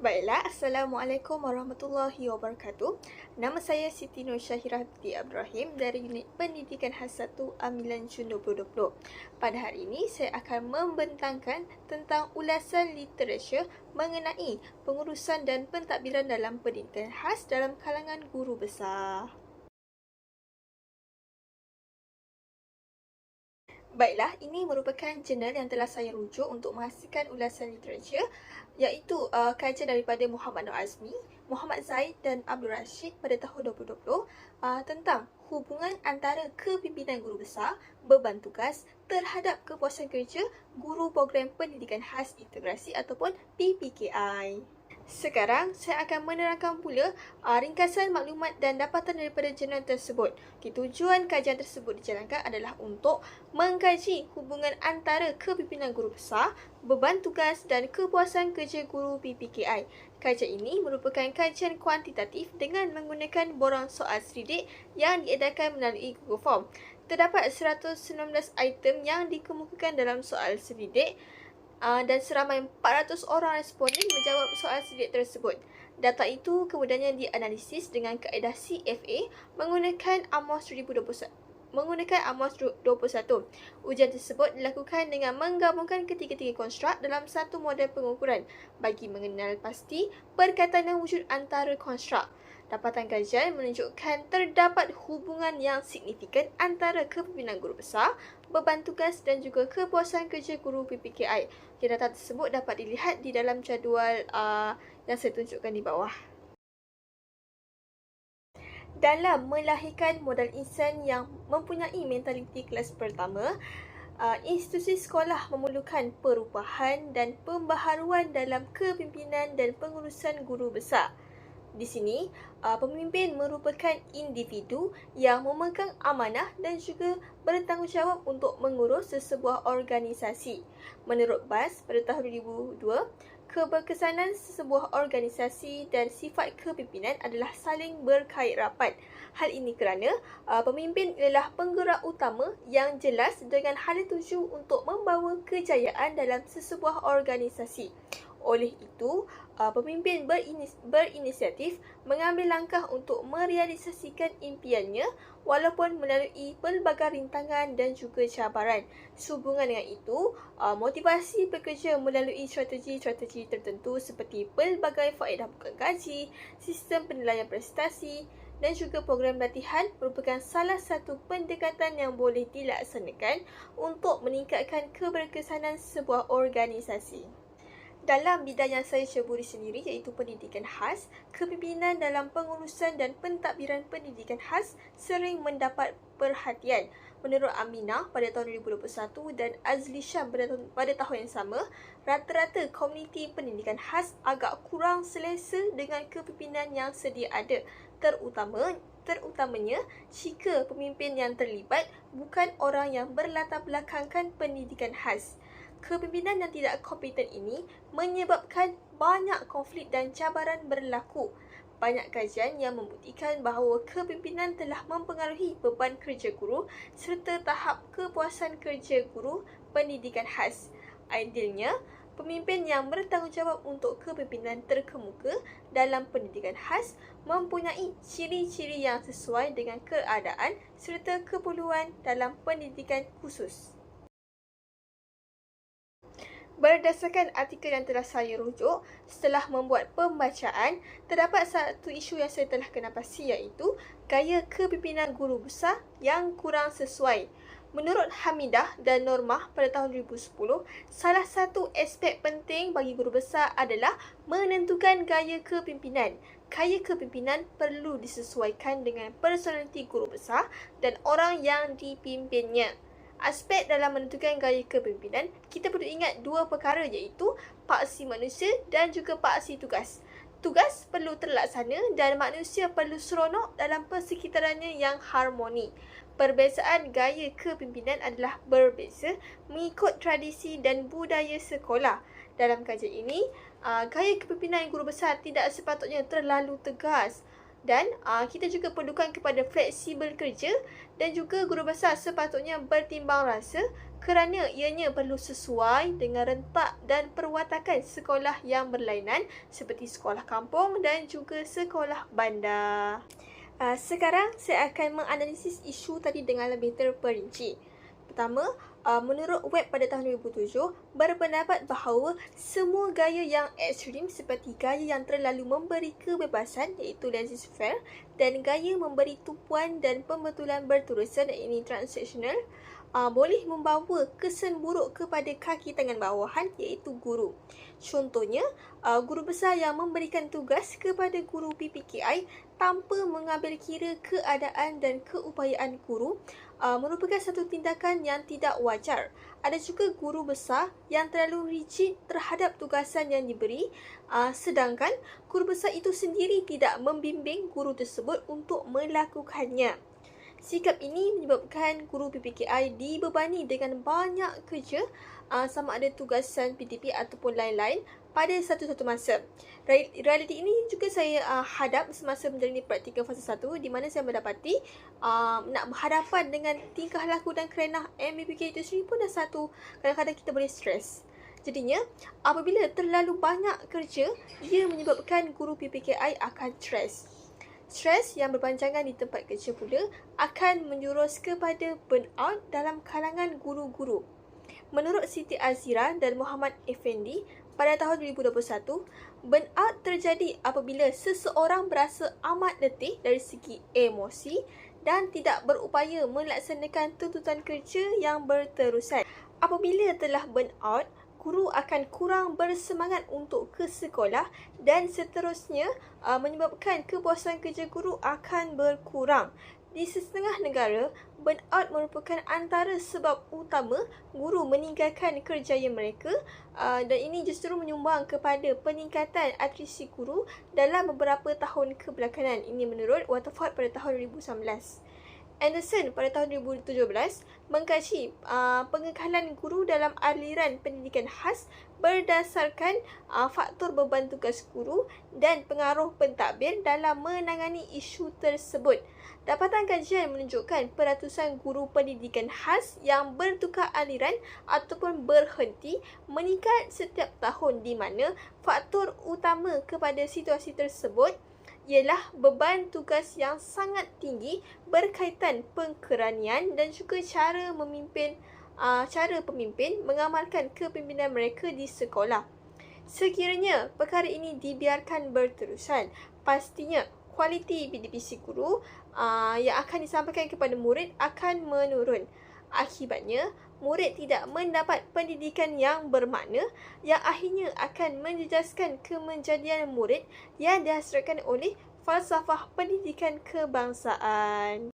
Baiklah, Assalamualaikum warahmatullahi wabarakatuh. Nama saya Siti Nur Syahirah binti Ibrahim dari Unit Pendidikan Khas 1 Amilan Jun 2020. Pada hari ini, saya akan membentangkan tentang ulasan literatur mengenai pengurusan dan pentadbiran dalam pendidikan khas dalam kalangan guru besar. Baiklah, ini merupakan jurnal yang telah saya rujuk untuk menghasilkan ulasan literatur, iaitu kajian daripada Muhammad Nur Azmi, Muhammad Zaid dan Abdul Rashid pada tahun 2020 tentang hubungan antara kepimpinan guru besar, beban tugas terhadap kepuasan kerja guru program pendidikan khas integrasi ataupun PPKI. Sekarang, saya akan menerangkan pula ringkasan maklumat dan dapatan daripada jurnal tersebut. Tujuan kajian tersebut dijalankan adalah untuk mengkaji hubungan antara kepimpinan guru besar, beban tugas dan kepuasan kerja guru PPKI. Kajian ini merupakan kajian kuantitatif dengan menggunakan borang soal selidik yang diedarkan melalui Google Form. Terdapat 119 item yang dikemukakan dalam soal selidik dan seramai 400 orang responden menjawab soal selidik tersebut. Data itu kemudiannya dianalisis dengan kaedah CFA menggunakan AMOS 21. Ujian tersebut dilakukan dengan menggabungkan ketiga-tiga konstruk dalam satu model pengukuran bagi mengenal pasti perkataan dan wujud antara konstruk. Dapatan kajian menunjukkan terdapat hubungan yang signifikan antara kepimpinan guru besar, beban tugas dan juga kepuasan kerja guru PPKI. Data tersebut dapat dilihat di dalam jadual yang saya tunjukkan di bawah. Dalam melahirkan modal insan yang mempunyai mentaliti kelas pertama, institusi sekolah memerlukan perubahan dan pembaharuan dalam kepimpinan dan pengurusan guru besar. Di sini, pemimpin merupakan individu yang memegang amanah dan juga bertanggungjawab untuk mengurus sesebuah organisasi. Menurut BAS pada tahun 2002, keberkesanan sesebuah organisasi dan sifat kepimpinan adalah saling berkait rapat. Hal ini kerana pemimpin ialah penggerak utama yang jelas dengan hala tuju untuk membawa kejayaan dalam sesebuah organisasi. Oleh itu, pemimpin berinisiatif mengambil langkah untuk merealisasikan impiannya walaupun melalui pelbagai rintangan dan juga cabaran. Sehubungan dengan itu, motivasi pekerja melalui strategi-strategi tertentu seperti pelbagai faedah bukan gaji, sistem penilaian prestasi dan juga program latihan merupakan salah satu pendekatan yang boleh dilaksanakan untuk meningkatkan keberkesanan sebuah organisasi. Dalam bidang yang saya ceburi sendiri iaitu pendidikan khas, kepimpinan dalam pengurusan dan pentadbiran pendidikan khas sering mendapat perhatian. Menurut Aminah pada tahun 2021 dan Azli Syam pada tahun yang sama, rata-rata komuniti pendidikan khas agak kurang selesa dengan kepimpinan yang sedia ada, terutamanya jika pemimpin yang terlibat bukan orang yang berlatar belakangkan pendidikan khas. Kepimpinan yang tidak kompeten ini menyebabkan banyak konflik dan cabaran berlaku. Banyak kajian yang membuktikan bahawa kepimpinan telah mempengaruhi beban kerja guru serta tahap kepuasan kerja guru pendidikan khas. Idealnya, pemimpin yang bertanggungjawab untuk kepimpinan terkemuka dalam pendidikan khas mempunyai ciri-ciri yang sesuai dengan keadaan serta keperluan dalam pendidikan khusus. Berdasarkan artikel yang telah saya rujuk, setelah membuat pembacaan, terdapat satu isu yang saya telah kenal pasti iaitu gaya kepimpinan guru besar yang kurang sesuai. Menurut Hamidah dan Normah pada tahun 2010, salah satu aspek penting bagi guru besar adalah menentukan gaya kepimpinan. Gaya kepimpinan perlu disesuaikan dengan personaliti guru besar dan orang yang dipimpinnya. Aspek dalam menentukan gaya kepimpinan, kita perlu ingat dua perkara iaitu paksi manusia dan juga paksi tugas. Tugas perlu terlaksana dan manusia perlu seronok dalam persekitarannya yang harmoni. Perbezaan gaya kepimpinan adalah berbeza mengikut tradisi dan budaya sekolah. Dalam kajian ini, gaya kepimpinan guru besar tidak sepatutnya terlalu tegas. Dan kita juga perlukan kepada fleksibel kerja dan juga guru besar sepatutnya bertimbang rasa kerana ianya perlu sesuai dengan rentak dan perwatakan sekolah yang berlainan seperti sekolah kampung dan juga sekolah bandar. Sekarang saya akan menganalisis isu tadi dengan lebih terperinci. Pertama, menurut web pada tahun 2007, berpendapat bahawa semua gaya yang ekstrim seperti gaya yang terlalu memberi kebebasan iaitu laissez-faire dan gaya memberi tumpuan dan pembetulan berterusan ini transactional boleh membawa kesan buruk kepada kaki tangan bawahan iaitu guru. Contohnya, guru besar yang memberikan tugas kepada guru PPKI tanpa mengambil kira keadaan dan keupayaan guru merupakan satu tindakan yang tidak wajar. Ada juga guru besar yang terlalu rigid terhadap tugasan yang diberi, sedangkan guru besar itu sendiri tidak membimbing guru tersebut untuk melakukannya. Sikap ini menyebabkan guru PPKI dibebani dengan banyak kerja sama ada tugasan PTP ataupun lain-lain pada satu-satu masa. Realiti ini juga saya hadap semasa menjalani praktikal fasa 1 di mana saya mendapati nak berhadapan dengan tingkah laku dan kerenah MBPK itu sendiri pun dah satu kadang-kadang kita boleh stres. Jadinya, apabila terlalu banyak kerja, ia menyebabkan guru PPKI akan stres. Stres yang berpanjangan di tempat kerja pula akan menjurus kepada burnout dalam kalangan guru-guru. Menurut Siti Azira dan Muhammad Effendi, pada tahun 2021, burnout terjadi apabila seseorang berasa amat letih dari segi emosi dan tidak berupaya melaksanakan tuntutan kerja yang berterusan. Apabila telah burnout, guru akan kurang bersemangat untuk ke sekolah dan seterusnya menyebabkan kepuasan kerja guru akan berkurang. Di setengah negara, burnout merupakan antara sebab utama guru meninggalkan kerjaya mereka dan ini justru menyumbang kepada peningkatan atrisi guru dalam beberapa tahun kebelakangan. Ini menurut Waterford pada tahun 2019. Anderson pada tahun 2017 mengkaji pengekalan guru dalam aliran pendidikan khas berdasarkan faktor beban tugas guru dan pengaruh pentadbir dalam menangani isu tersebut. Dapatan kajian menunjukkan peratusan guru pendidikan khas yang bertukar aliran ataupun berhenti meningkat setiap tahun di mana faktor utama kepada situasi tersebut ialah beban tugas yang sangat tinggi berkaitan pengkeranian dan juga cara pemimpin mengamalkan kepimpinan mereka di sekolah. Sekiranya perkara ini dibiarkan berterusan, pastinya kualiti PDPC guru yang akan disampaikan kepada murid akan menurun. Akibatnya, murid tidak mendapat pendidikan yang bermakna yang akhirnya akan menjejaskan kemenjadian murid yang dihasilkan oleh falsafah pendidikan kebangsaan.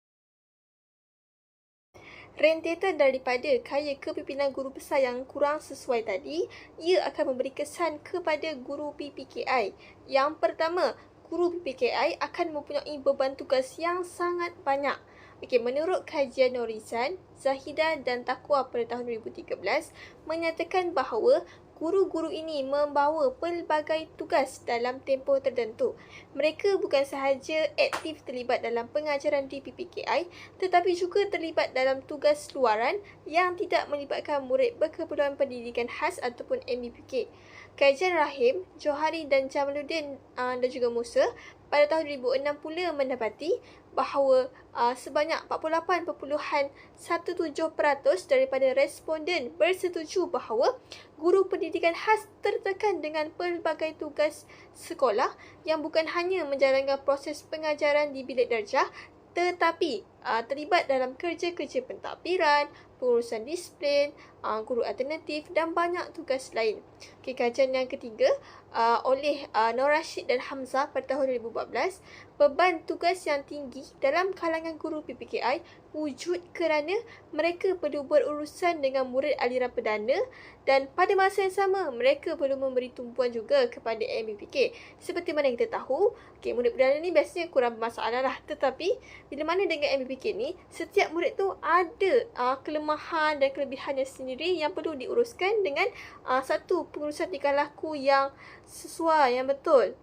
Rentetan daripada gaya kepimpinan guru besar yang kurang sesuai tadi, ia akan memberi kesan kepada guru PPKI. Yang pertama, guru PPKI akan mempunyai beban tugas yang sangat banyak. Menurut kajian Norisan, Zahida dan Taqwa pada tahun 2013 menyatakan bahawa guru-guru ini membawa pelbagai tugas dalam tempoh tertentu. Mereka bukan sahaja aktif terlibat dalam pengajaran di PPKI tetapi juga terlibat dalam tugas luaran yang tidak melibatkan murid berkeperluan pendidikan khas ataupun MBPK. Kajian Rahim, Johari dan Jamaluddin dan juga Musa pada tahun 2006 pula mendapati bahawa sebanyak 48.17% daripada responden bersetuju bahawa guru pendidikan khas tertekan dengan pelbagai tugas sekolah yang bukan hanya menjalankan proses pengajaran di bilik darjah tetapi terlibat dalam kerja-kerja pentadbiran, pengurusan disiplin, guru alternatif dan banyak tugas lain. Kajian yang ketiga oleh Nur Rashid dan Hamzah pada tahun 2014, beban tugas yang tinggi dalam kalangan guru PPKI wujud kerana mereka perlu berurusan dengan murid aliran perdana dan pada masa yang sama mereka perlu memberi tumpuan juga kepada MBPK. Seperti mana kita tahu, murid perdana ni biasanya kurang bermasalah lah, tetapi bila mana dengan MBPK ni, setiap murid tu ada kelemahan dan kelebihannya sendiri yang perlu diuruskan dengan satu pengurusan tingkah laku yang sesuai, yang betul.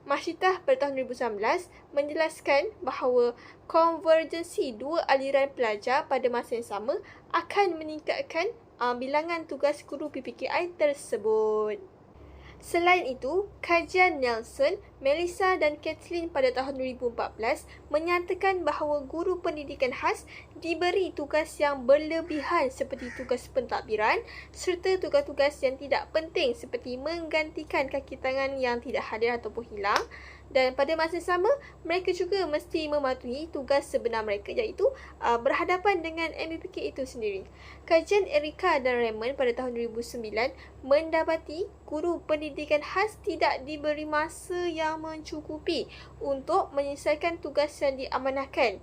Masyidah pada tahun 2019 menjelaskan bahawa konvergensi dua aliran pelajar pada masa yang sama akan meningkatkan bilangan tugas guru PPKI tersebut. Selain itu, kajian Nelson, Melissa dan Kathleen pada tahun 2014 menyatakan bahawa guru pendidikan khas diberi tugas yang berlebihan seperti tugas pentadbiran serta tugas-tugas yang tidak penting seperti menggantikan kaki tangan yang tidak hadir ataupun hilang. Dan pada masa sama, mereka juga mesti mematuhi tugas sebenar mereka iaitu berhadapan dengan MBPK itu sendiri. Kajian Erika dan Raymond pada tahun 2009 mendapati guru pendidikan khas tidak diberi masa yang mencukupi untuk menyelesaikan tugas yang diamanahkan.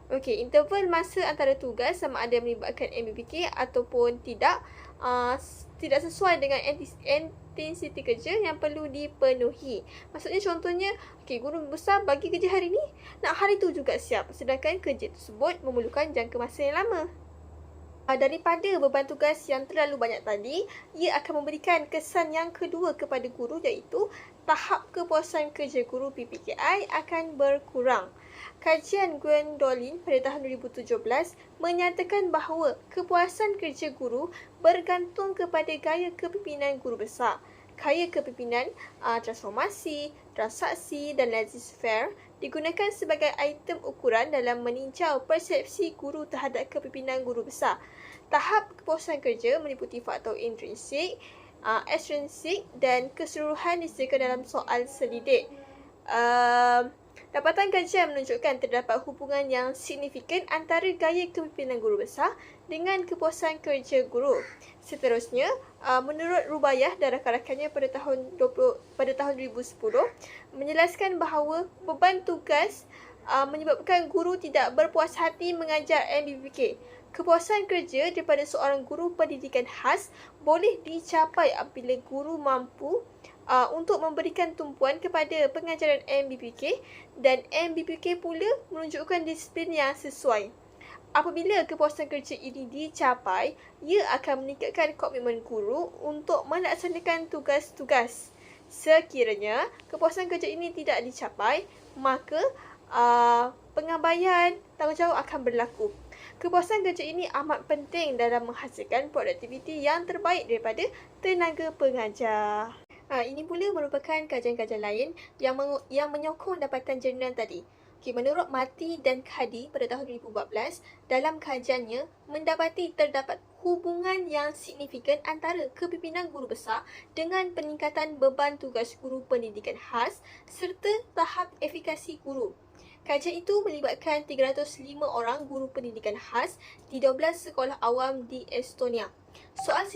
Okey, interval masa antara tugas sama ada melibatkan MBPK ataupun tidak sesuai dengan intensiti kerja yang perlu dipenuhi. Maksudnya contohnya, guru besar bagi kerja hari ni, nak hari tu juga siap. Sedangkan kerja tersebut memerlukan jangka masa yang lama. Daripada beban tugas yang terlalu banyak tadi, ia akan memberikan kesan yang kedua kepada guru iaitu tahap kepuasan kerja guru PPKI akan berkurang. Kajian Gwendolyn pada tahun 2017 menyatakan bahawa kepuasan kerja guru bergantung kepada gaya kepimpinan guru besar. Gaya kepimpinan, transformasi, transaksi dan laissez-faire digunakan sebagai item ukuran dalam meninjau persepsi guru terhadap kepimpinan guru besar. Tahap kepuasan kerja meliputi faktor intrinsik, ekstrinsik dan keseluruhan disediakan dalam soal selidik. Dapatan kajian menunjukkan terdapat hubungan yang signifikan antara gaya kepimpinan guru besar dengan kepuasan kerja guru. Seterusnya, menurut Rubaiyah dan rakan-rakannya pada tahun 2010 menjelaskan bahawa beban tugas menyebabkan guru tidak berpuas hati mengajar MBPK. Kepuasan kerja daripada seorang guru pendidikan khas boleh dicapai apabila guru mampu untuk memberikan tumpuan kepada pengajaran MBPK dan MBPK pula menunjukkan disiplin yang sesuai. Apabila kepuasan kerja ini dicapai, ia akan meningkatkan komitmen guru untuk melaksanakan tugas-tugas. Sekiranya kepuasan kerja ini tidak dicapai, maka pengabaian tanggungjawab akan berlaku. Kepuasan kerja ini amat penting dalam menghasilkan produktiviti yang terbaik daripada tenaga pengajar. Ini pula merupakan kajian-kajian lain yang menyokong dapatan jurnal tadi. Menurut Marty dan Khadi pada tahun 2014, dalam kajiannya mendapati terdapat hubungan yang signifikan antara kepimpinan guru besar dengan peningkatan beban tugas guru pendidikan khas serta tahap efikasi guru. Kajian itu melibatkan 305 orang guru pendidikan khas di 12 sekolah awam di Estonia. Soal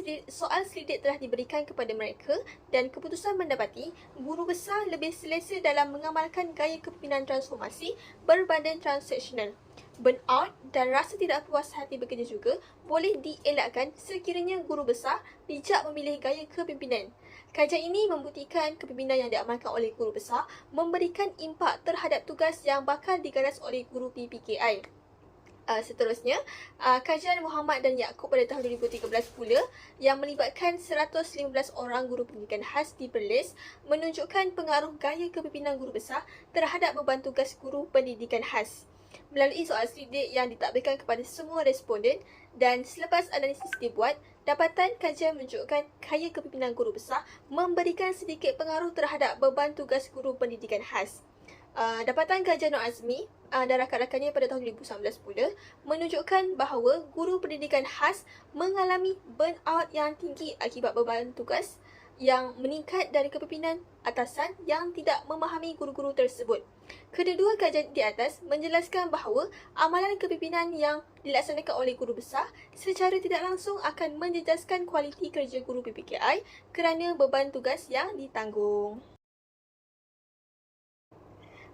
selidik telah diberikan kepada mereka dan keputusan mendapati guru besar lebih selesa dalam mengamalkan gaya kepimpinan transformasi berbanding transaksional. Burnout dan rasa tidak puas hati bekerja juga boleh dielakkan sekiranya guru besar bijak memilih gaya kepimpinan. Kajian ini membuktikan kepimpinan yang diamalkan oleh guru besar memberikan impak terhadap tugas yang bakal digaras oleh guru PPKI. Seterusnya, kajian Muhammad dan Yaakob pada tahun 2013 pula yang melibatkan 115 orang guru pendidikan khas di Perlis menunjukkan pengaruh gaya kepimpinan guru besar terhadap beban tugas guru pendidikan khas. Melalui soal selidik yang ditadbirkan kepada semua responden dan selepas analisis dibuat, dapatan kajian menunjukkan gaya kepimpinan guru besar memberikan sedikit pengaruh terhadap beban tugas guru pendidikan khas. Dapatan kajian Nur Azmi dan rakan-rakannya pada tahun 2019 pula menunjukkan bahawa guru pendidikan khas mengalami burnout yang tinggi akibat beban tugas yang meningkat dari kepimpinan atasan yang tidak memahami guru-guru tersebut. Kedua-dua kajian di atas menjelaskan bahawa amalan kepimpinan yang dilaksanakan oleh guru besar secara tidak langsung akan menjejaskan kualiti kerja guru PPKI kerana beban tugas yang ditanggung.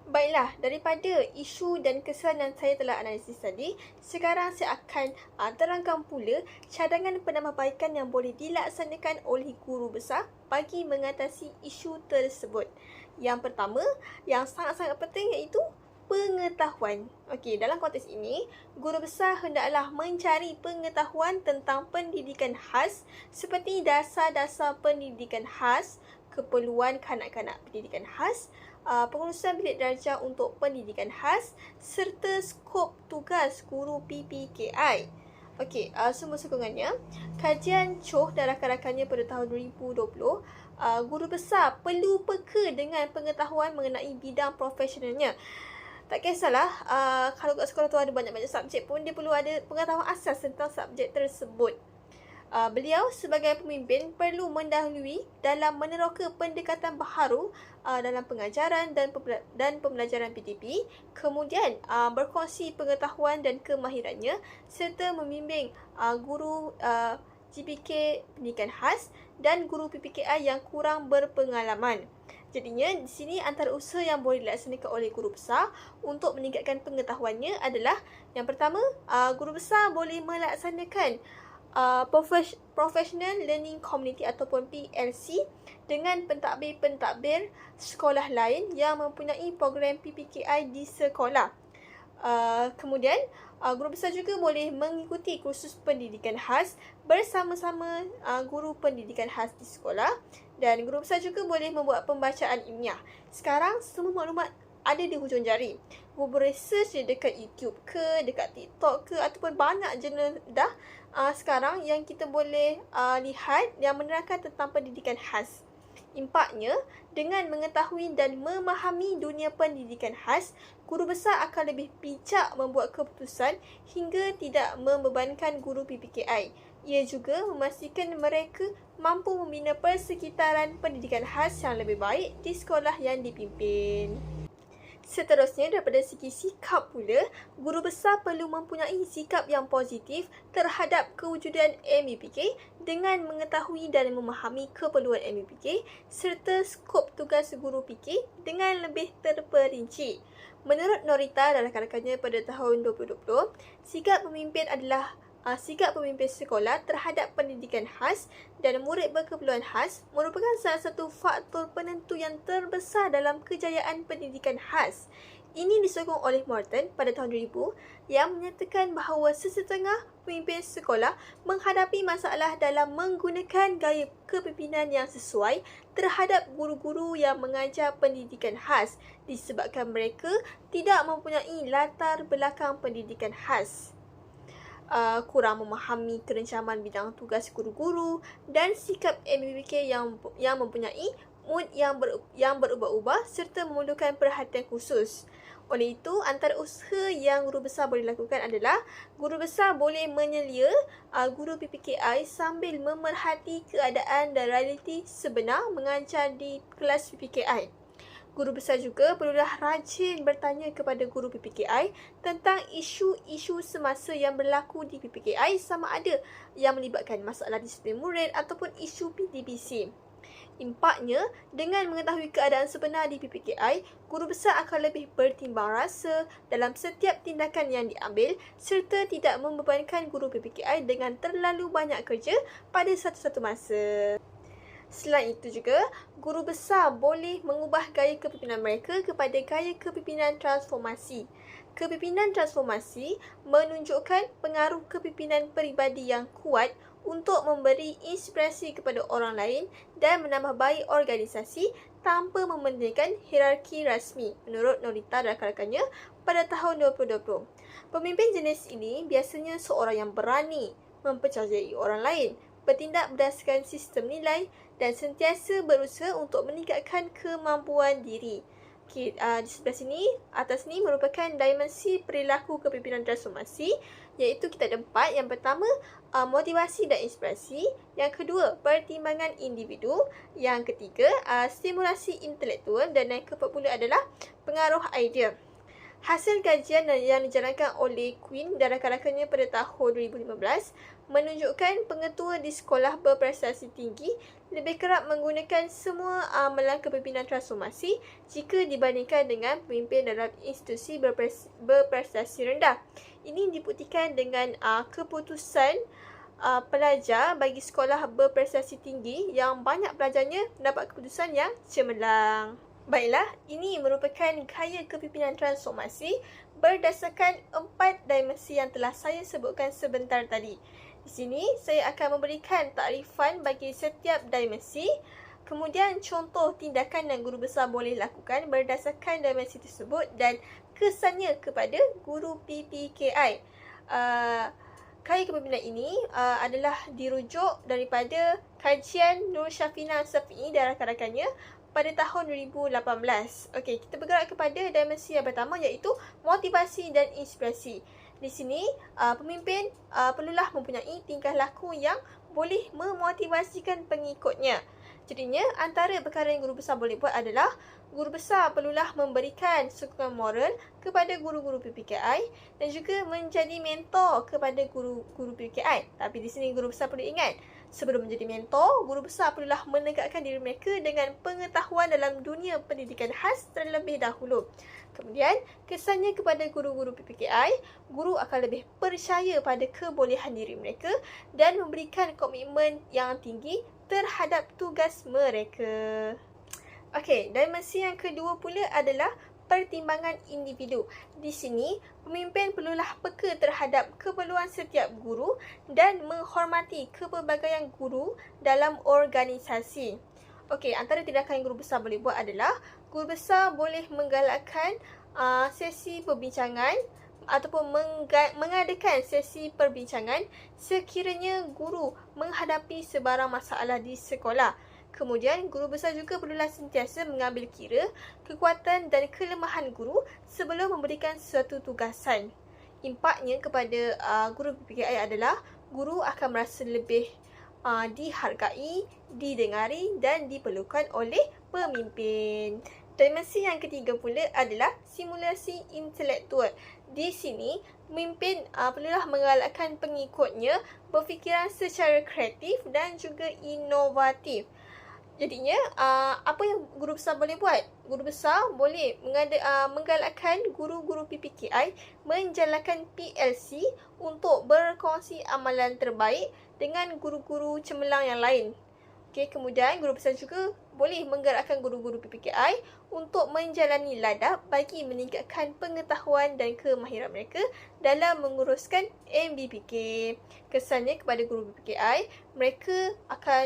Baiklah, daripada isu dan kesan yang saya telah analisis tadi, sekarang saya akan terangkan pula cadangan penambahbaikan yang boleh dilaksanakan oleh guru besar bagi mengatasi isu tersebut. Yang pertama, yang sangat-sangat penting iaitu pengetahuan. Dalam konteks ini, guru besar hendaklah mencari pengetahuan tentang pendidikan khas seperti dasar-dasar pendidikan khas, keperluan kanak-kanak pendidikan khas, pengurusan bilik darjah untuk pendidikan khas serta skop tugas guru PPKI. Okey, semua sokongannya. Kajian COH dan rakan-rakannya pada tahun 2020, guru besar perlu peka dengan pengetahuan mengenai bidang profesionalnya. Tak kisahlah, kalau kat sekolah tu ada banyak-banyak subjek pun, dia perlu ada pengetahuan asas tentang subjek tersebut. Beliau sebagai pemimpin perlu mendahului dalam meneroka pendekatan baharu dalam pengajaran dan pembelajaran PTP, kemudian berkongsi pengetahuan dan kemahirannya serta membimbing guru GPK pendidikan khas dan guru PPKI yang kurang berpengalaman. Jadinya di sini antara usaha yang boleh dilaksanakan oleh guru besar untuk meningkatkan pengetahuannya adalah yang pertama, guru besar boleh melaksanakan Professional Learning Community ataupun PLC dengan pentadbir-pentadbir sekolah lain yang mempunyai program PPKI di sekolah. Kemudian, guru besar juga boleh mengikuti kursus pendidikan khas bersama-sama guru pendidikan khas di sekolah, dan guru besar juga boleh membuat pembacaan ilmiah. Sekarang semua maklumat ada di hujung jari. Guru boleh search dekat YouTube ke, dekat TikTok ke, ataupun banyak jurnal dah sekarang yang kita boleh lihat yang menerangkan tentang pendidikan khas. Impaknya, dengan mengetahui dan memahami dunia pendidikan khas, guru besar akan lebih bijak membuat keputusan hingga tidak membebankan guru PPKI. Ia juga memastikan mereka mampu membina persekitaran pendidikan khas yang lebih baik di sekolah yang dipimpin. Seterusnya, daripada segi sikap pula, guru besar perlu mempunyai sikap yang positif terhadap kewujudan MBPK dengan mengetahui dan memahami keperluan MBPK serta skop tugas guru PK dengan lebih terperinci. Menurut Norita dan rakan-rakannya pada tahun 2020, sikap pemimpin adalah sikap pemimpin sekolah terhadap pendidikan khas dan murid berkeperluan khas merupakan salah satu faktor penentu yang terbesar dalam kejayaan pendidikan khas. Ini disokong oleh Morton pada tahun 2000 yang menyatakan bahawa sesetengah pemimpin sekolah menghadapi masalah dalam menggunakan gaya kepimpinan yang sesuai terhadap guru-guru yang mengajar pendidikan khas disebabkan mereka tidak mempunyai latar belakang pendidikan khas. Kurang memahami kerencaman bidang tugas guru-guru dan sikap MBPK yang mempunyai mood yang berubah-ubah serta memerlukan perhatian khusus. Oleh itu, antara usaha yang guru besar boleh lakukan adalah guru besar boleh menyelia guru PPKI sambil memerhati keadaan dan realiti sebenar mengajar di kelas PPKI. Guru besar juga perlulah rajin bertanya kepada guru PPKI tentang isu-isu semasa yang berlaku di PPKI sama ada yang melibatkan masalah disiplin murid ataupun isu PTBC. Impaknya, dengan mengetahui keadaan sebenar di PPKI, guru besar akan lebih bertimbang rasa dalam setiap tindakan yang diambil serta tidak membebankan guru PPKI dengan terlalu banyak kerja pada satu-satu masa. Selain itu juga, guru besar boleh mengubah gaya kepimpinan mereka kepada gaya kepimpinan transformasi. Kepimpinan transformasi menunjukkan pengaruh kepimpinan peribadi yang kuat untuk memberi inspirasi kepada orang lain dan menambah baik organisasi tanpa mementingkan hierarki rasmi, menurut Norita dan rakan-rakannya pada tahun 2020. Pemimpin jenis ini biasanya seorang yang berani mempercayai orang lain, bertindak berdasarkan sistem nilai dan sentiasa berusaha untuk meningkatkan kemampuan diri. Okey, di sebelah sini, atas ni merupakan dimensi perilaku kepimpinan transformasi, iaitu kita ada 4. Yang pertama, motivasi dan inspirasi. Yang kedua, pertimbangan individu. Yang ketiga, stimulasi intelektual. Dan yang keempat pula adalah pengaruh idea. Hasil kajian yang dijalankan oleh Quinn dan rakan-rakannya pada tahun 2015 menunjukkan pengetua di sekolah berprestasi tinggi lebih kerap menggunakan semua amalan kepimpinan transformasi jika dibandingkan dengan pemimpin dalam institusi berprestasi rendah. Ini dibuktikan dengan keputusan pelajar bagi sekolah berprestasi tinggi yang banyak pelajarnya mendapat keputusan yang cemerlang. Baiklah, ini merupakan gaya kepimpinan transformasi berdasarkan 4 dimensi yang telah saya sebutkan sebentar tadi. Di sini, saya akan memberikan takrifan bagi setiap dimensi. Kemudian contoh tindakan yang guru besar boleh lakukan berdasarkan dimensi tersebut dan kesannya kepada guru PPKI. Kaya kepimpinan ini adalah dirujuk daripada kajian Nur Syafina Safi'i dan rakan-rakannya pada tahun 2018. Okey, kita bergerak kepada dimensi yang pertama iaitu motivasi dan inspirasi. Di sini, pemimpin perlulah mempunyai tingkah laku yang boleh memotivasikan pengikutnya. Jadinya, antara perkara yang guru besar boleh buat adalah guru besar perlulah memberikan sokongan moral kepada guru-guru PPKI dan juga menjadi mentor kepada guru-guru PPKI. Tapi di sini guru besar perlu ingat, sebelum menjadi mentor, guru besar perlulah menegakkan diri mereka dengan pengetahuan dalam dunia pendidikan khas terlebih dahulu. Kemudian, kesannya kepada guru-guru PPKI, guru akan lebih percaya pada kebolehan diri mereka dan memberikan komitmen yang tinggi terhadap tugas mereka. Okey, dimensi yang kedua pula adalah pertimbangan individu. Di sini, pemimpin perlulah peka terhadap keperluan setiap guru dan menghormati kepelbagaian guru dalam organisasi. Okey, antara tindakan yang guru besar boleh buat adalah guru besar boleh menggalakkan sesi perbincangan ataupun mengadakan sesi perbincangan sekiranya guru menghadapi sebarang masalah di sekolah. Kemudian, guru besar juga perlulah sentiasa mengambil kira kekuatan dan kelemahan guru sebelum memberikan suatu tugasan. Impaknya kepada guru PPKI adalah guru akan merasa lebih dihargai, didengari dan diperlukan oleh pemimpin. Dimensi yang ketiga pula adalah simulasi intelektual. Di sini, pemimpin perlulah menggalakkan pengikutnya berfikiran secara kreatif dan juga inovatif. Jadinya, apa yang guru besar boleh buat? Guru besar boleh menggalakkan guru-guru PPKI menjalankan PLC untuk berkongsi amalan terbaik dengan guru-guru cemerlang yang lain. Okay, kemudian guru besar juga boleh menggerakkan guru-guru PPKI untuk menjalani ladap bagi meningkatkan pengetahuan dan kemahiran mereka dalam menguruskan MBPK. Kesannya kepada guru PPKI, mereka akan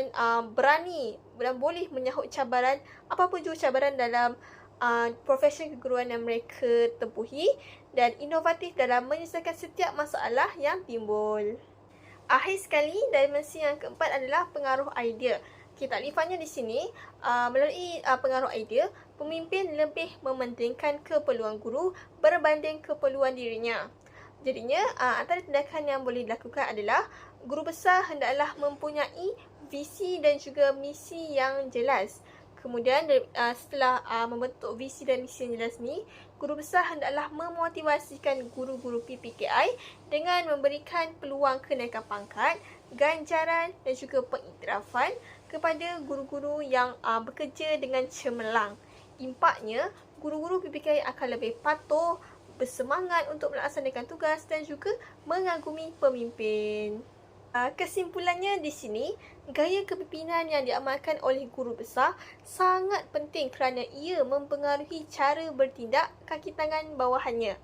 berani dan boleh menyahut cabaran, apapun juga cabaran dalam profesi keguruan yang mereka tempuhi dan inovatif dalam menyelesaikan setiap masalah yang timbul. Akhir sekali, dimensi yang keempat adalah pengaruh idea. Taklifannya di sini, melalui pengaruh idea, pemimpin lebih mementingkan keperluan guru berbanding keperluan dirinya. Jadinya, antara tindakan yang boleh dilakukan adalah guru besar hendaklah mempunyai visi dan juga misi yang jelas. Kemudian, setelah membentuk visi dan misi yang jelas ni, guru besar hendaklah memotivasikan guru-guru PPKI dengan memberikan peluang kenaikan pangkat, ganjaran dan juga pengiktirafan kepada guru-guru yang bekerja dengan cemerlang. Impaknya, guru-guru PPKI akan lebih patuh, bersemangat untuk melaksanakan tugas dan juga mengagumi pemimpin. Kesimpulannya di sini, gaya kepimpinan yang diamalkan oleh guru besar sangat penting kerana ia mempengaruhi cara bertindak kaki tangan bawahannya.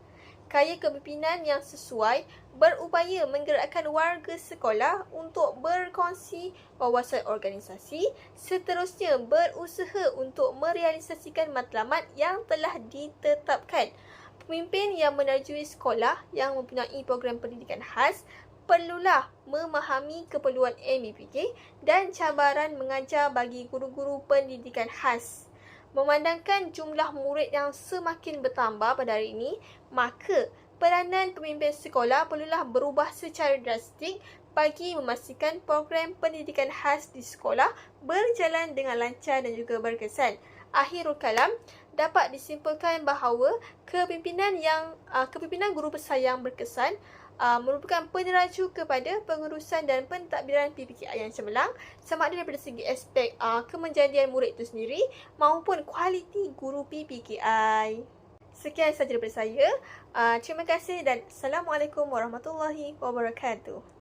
Gaya kepimpinan yang sesuai berupaya menggerakkan warga sekolah untuk berkongsi wawasan organisasi, seterusnya berusaha untuk merealisasikan matlamat yang telah ditetapkan. Pemimpin yang menerjui sekolah yang mempunyai program pendidikan khas perlulah memahami keperluan MBPK dan cabaran mengajar bagi guru-guru pendidikan khas. Memandangkan jumlah murid yang semakin bertambah pada hari ini, maka peranan pemimpin sekolah perlulah berubah secara drastik bagi memastikan program pendidikan khas di sekolah berjalan dengan lancar dan juga berkesan. Akhirul kalam, dapat disimpulkan bahawa kepimpinan guru besar yang berkesan merupakan peneraju kepada pengurusan dan pentadbiran PPKI yang cemerlang, sama ada daripada segi aspek kemenjadian murid itu sendiri maupun kualiti guru PPKI. Sekian sahaja daripada saya. Terima kasih dan Assalamualaikum warahmatullahi wabarakatuh.